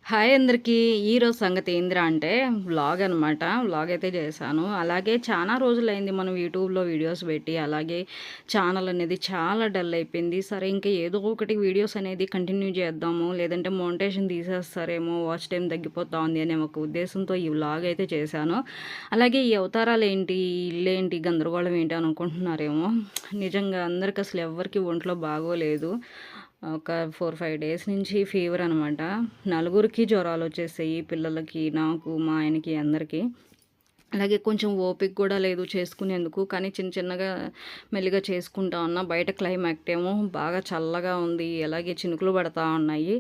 Hi అందరికీ. ఈరోజు సంగతి ఏందిరా అంటే వ్లాగ్ అనమాట. వ్లాగ్ అయితే చేశాను. అలాగే చాలా రోజులైంది మనం యూట్యూబ్‌లో వీడియోస్ పెట్టి. అలాగే ఛానల్ అనేది చాలా డల్ అయిపోయింది. సరే ఇంకా ఏదో ఒకటి వీడియోస్ అనేది కంటిన్యూ చేద్దాము. లేదంటే మోనిటైజేషన్ తీసేస్తారేమో, వాచ్ టైమ్ తగ్గిపోతా ఉంది అనే ఒక ఉద్దేశంతో ఈ వ్లాగ్ అయితే చేశాను. అలాగే ఈ అవతారాలేంటి, ఇల్లేంటి, గందరగోళం ఏంటి అని అనుకుంటున్నారేమో. నిజంగా అందరికి అసలు ఎవ్వరికీ ఒంట్లో బాగోలేదు. ఒక 4, 5 డేస్ నుంచి ఫీవర్ అనమాట. నలుగురికి జ్వరాలొచ్చేసాయి. పిల్లలకి, నాకు, మా ఆయనకి అందరికీ. అలాగే కొంచెం ఓపిక కూడా లేదు చేసుకునేందుకు. కానీ చిన్న చిన్నగా మెల్లిగా చేసుకుంటా ఉన్నా. బయట క్లైమాట్ ఏమో బాగా చల్లగా ఉంది. అలాగే చినుకులు పడతా ఉన్నాయి.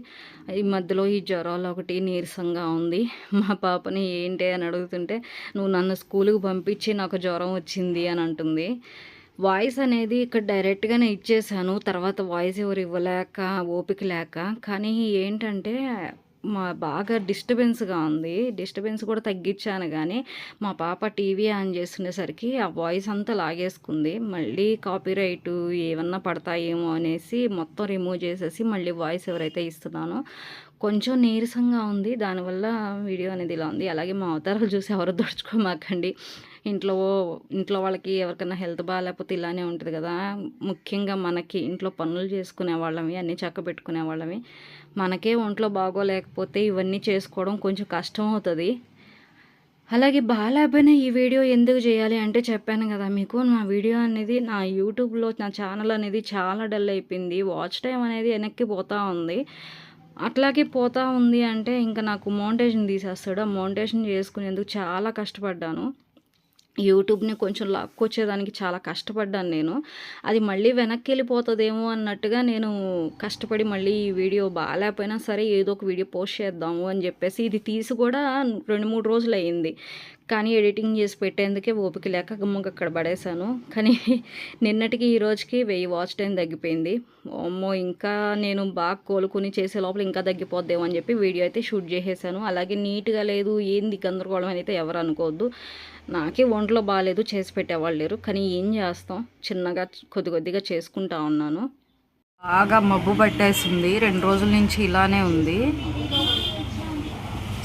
ఈ మధ్యలో ఈ జ్వరాలు ఒకటి నీరసంగా ఉంది. మా పాపని ఏంటి అని అడుగుతుంటే, "నువ్వు నన్ను స్కూలుకి పంపించి నాకు జ్వరం వచ్చింది" అని అంటుంది. వాయిస్ అనేది ఇక్కడ డైరెక్ట్‌గానే ఇచ్చేసాను. తర్వాత వాయిస్ ఓవర్ ఇవ్వలేక, ఓపిక లేక. కానీ ఏంటంటే బాగా డిస్టర్బెన్స్‌గా ఉంది. డిస్టర్బెన్స్ కూడా తగ్గిచ్చాను గానీ, మా పాప టీవీ ఆన్ చేసుకునేసరికి ఆ వాయిస్ అంతా లాగేసుకుంది. మళ్ళీ కాపీరైటు ఏమన్నా పడతాయేమో అనేసి మొత్తం రిమూవ్ చేసేసి మళ్ళీ వాయిస్ ఓవర్ అయితే ఇస్తున్నాను. కొంచెం నీరసంగా ఉంది. దానివల్ల వీడియో అనేది ఇలా ఉంది. అలాగే మా అవతారాలు చూసి ఎవరు దడుచుకోమాకండి. ఇంట్లో ఇంట్లో వాళ్ళకి ఎవరికైనా హెల్త్ బాగాలేకపోతే ఇలానే ఉంటది గదా! ముఖ్యంగా మనకి ఇంట్లో పనులు చేసుకునే వాళ్ళమి, అన్నీ చక్కబెట్టుకునే వాళ్ళమి. మనకే ఒంట్లో బాగోలేకపోతే ఇవన్నీ చేసుకోవడం కొంచెం కష్టం అవుతది. అలాగే బాలేపోయినా ఈ వీడియో ఎందుకు చేయాలి అంటే చెప్పాను గదా మీకు. నా వీడియో అనేది నా యూట్యూబ్‌లో నా ఛానల్ అనేది చాలా డల్ అయిపోయింది. వాచ్ టైమ్ అనేది వెనక్కి పోతా ఉంది. అట్లాగే పోతా ఉంది అంటే ఇంక నాకు మోనిటైజేషన్ తీసేస్తాడు. ఆ మోనిటైజేషన్ చేసుకునేందుకు చాలా కష్టపడ్డాను. యూట్యూబ్‌ని కొంచెం లాక్కొచ్చేదానికి చాలా కష్టపడ్డాను నేను. అది మళ్ళీ వెనక్కెళ్ళిపోతదేమో అన్నట్టుగా నేను కష్టపడి మళ్ళీ ఈ వీడియో బాలేపోయినా సరే ఏదో ఒక వీడియో పోస్ట్ చేద్దాము అని జెప్పేసి ఇది తీసి కూడా 2, 3 రోజులయింది. కానీ ఎడిటింగ్ చేసి పెట్టేందుకే ఓపిక లేక గమ్ముగా అక్కడ పడేశాను. కానీ నిన్నటికి ఈ రోజుకి 1000 వాచ్ టైమ్ తగ్గిపోయింది. అమ్మో! ఇంకా నేను బాగా కోలుకొని చేసే లోపల ఇంకా తగ్గిపోద్దేమో అని చెప్పి వీడియో అయితే షూట్ చేసేసాను. అలాగే నీట్‌గా లేదు, ఏంది గందరగోళం అని అయితే ఎవరు అనుకోవద్దు. నాకే ఒంట్లో బాలేదు, చేసి పెట్టేవాళ్ళు లేరు. కానీ ఏం చేస్తాం, చిన్నగా కొద్దిగా చేసుకుంటా ఉన్నాను. బాగా మబ్బు పట్టేసింది. 2 రోజుల నుంచి ఇలానే ఉంది.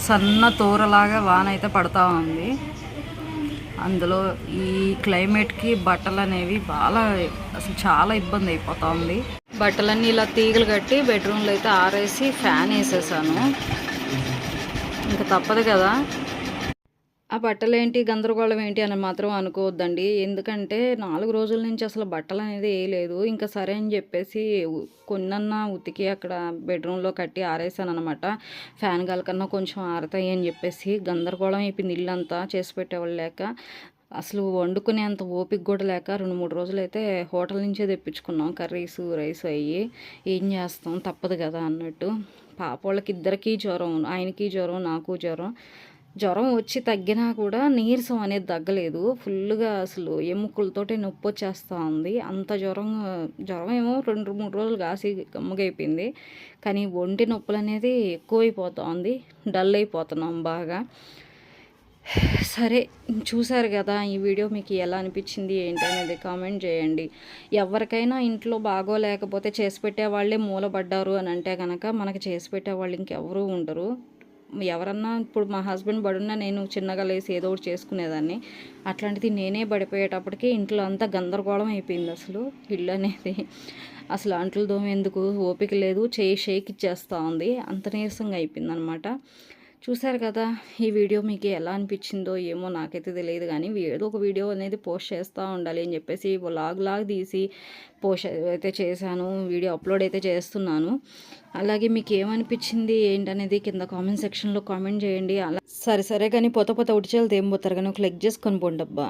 సన్న తోరలాగా వాన అయితే పడతా ఉంది. అందులో ఈ క్లైమేట్కి బట్టలు అనేవి అసలు చాలా ఇబ్బంది అయిపోతా ఉంది. బట్టలన్నీ ఇలా తీగలు కట్టి బెడ్రూమ్లో అయితే ఆరేసి ఫ్యాన్ వేసేసాను. ఇంకా తప్పదు కదా. ఆ బట్టలేంటి, గందరగోళం ఏంటి అని మాత్రం అనుకోవద్దండి. ఎందుకంటే 4 రోజుల నుంచి అసలు బట్టలనేది ఏయలేదు. ఇంకా సరే అని చెప్పేసి కొన్నన్నా ఉతికి అక్కడ బెడ్రూమ్‌లో కట్టి ఆరేసాననమాట. ఫ్యాన్ గాలి కన్నా కొంచెం ఆరతాయి అని చెప్పేసి. గందరగోళం అయిపోయింది ఇల్లంతా, చేసి పెట్టేవాళ్ళు లేక. అసలు వండుకునేంత ఓపిక కూడా లేక 2, 3 రోజులైతే హోటల్ నుంచే తెప్పించుకున్నాం కర్రీసు, రైసు అయ్యి. ఏం చేస్తాం తప్పదు కదా అన్నట్టు. పాపోళ్ళకి ఇద్దరికీ జ్వరం. ఆయనకి జ్వరం, నాకు జ్వరం. జ్వరం వచ్చి తగ్గినా కూడా నీరసం అనేది తగ్గలేదు. ఫుల్లుగా అసలు ఎముకలతోటే నొప్పొచ్చేస్తా ఉంది. అంత జ్వరం ఏమో 2, 3 రోజులు కాసి గమ్ముగైపోయింది. కానీ ఒంటి నొప్పులనేది ఎక్కువైపోతా ఉంది. డల్ అయిపోతున్నాం బాగా. సరే, చూసారు కదా ఈ వీడియో మీకు ఎలా అనిపించింది ఏంటి అనేది కామెంట్ చేయండి. ఎవరికైనా ఇంట్లో బాగోలేకపోతే చేసి పెట్టేవాళ్ళే మూలబడ్డారు అని అంటే కనుక మనకి చేసి పెట్టేవాళ్ళు ఇంకెవరూ ఉండరు. ఎవరన్నా ఇప్పుడు మా హస్బెండ్ బడున్నా నేను చిన్నగా లేసి ఏదో ఒకటి చేసుకునేదాన్ని. అట్లాంటిది నేనే పడిపోయేటప్పటికి ఇంట్లో అంతా గందరగోళం అయిపోయింది. అసలు ఇల్లు అనేది అసలు అంట్లు తోమేందుకు ఓపిక లేదు. షేక్ ఇచ్చేస్తూ ఉంది. అంత నీరసంగా అయిపోయిందనమాట. చూసారు కదా ఈ వీడియో మీకు ఎలా అనిపించిందో ఏమో నాకైతే తెలియదు. కానీ ఏదో ఒక వీడియో అనేది పోస్ట్ చేస్తూ ఉండాలి అని చెప్పేసి లాగ్ తీసి పోస్ట్ అయితే చేశాను. వీడియో అప్లోడ్ అయితే చేస్తున్నాను. అలాగే మీకు ఏమనిపించింది ఏంటనేది కింద కామెంట్ సెక్షన్లో కామెంట్ చేయండి. అలా సరే కానీ పోత ఉడిచేళ్ళతో ఏం పోతారు కానీ ఒక లెగ్ చేసుకొని పోండబ్బా.